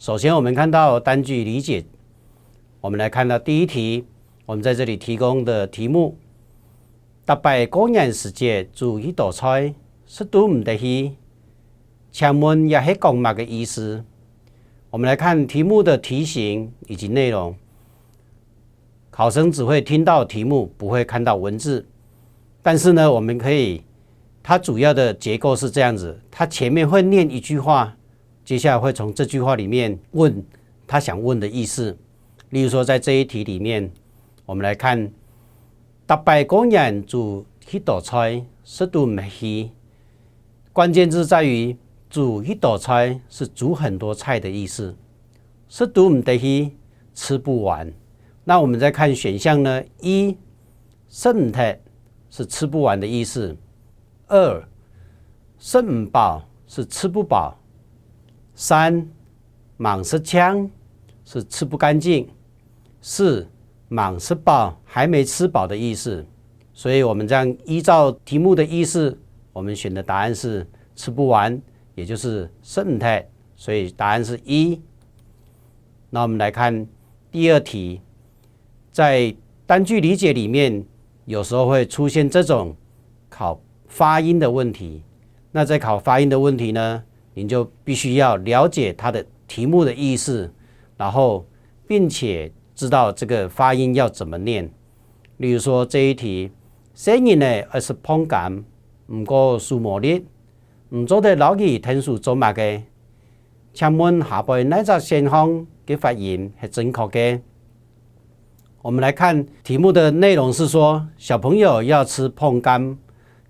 首先，我们看到单句理解，我们来看到第一题，我们在这里提供的题目：大摆过年时节煮一道菜，是都唔得去。请问也是讲乜嘅意思？我们来看题目的题型以及内容。考生只会听到题目，不会看到文字。但是呢，我们可以，它主要的结构是这样子：它前面会念一句话，接下来会从这句话里面问他想问的意思。例如说，在这一题里面，我们来看：大摆过年煮一道菜，是都唔去。关键字在于煮一道菜是煮很多菜的意思，是都唔得去，吃不完。那我们再看选项呢，一食唔脱是吃不完的意思，二食唔饱是吃不饱，三忙食呛是吃不干净，四忙食饱还没吃饱的意思。所以我们这样依照题目的意思，我们选的答案是吃不完，也就是食唔脱，所以答案是一。那我们来看第二题，在单句理解里面，有时候会出现这种考发音的问题。那在考发音的问题呢，您就必须要了解它的题目的意思，然后并且知道这个发音要怎么念。例如说这一题，新年呢是放假，唔过数末日，唔做得老二听书做乜嘅？请问下邊呢個現象嘅發言係正確嘅？我们来看题目的内容是说，小朋友要吃碰柑，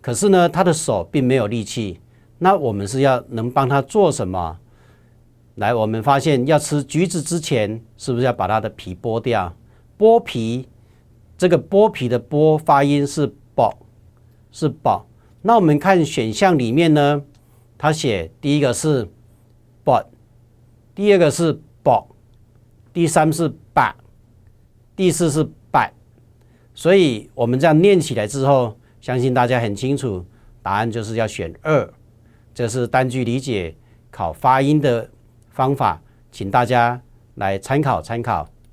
可是呢，他的手并没有力气。那我们是要能帮他做什么？来，我们发现要吃橘子之前，是不是要把它的皮剥掉？剥皮，这个剥皮的剥发音是剥，是剥。那我们看选项里面呢，他写第一个是剥，第二个是剥，第三是把。第四是摆，所以我们这样念起来之后，相信大家很清楚，答案就是要选二。这是单句理解考发音的方法，请大家来参考参考。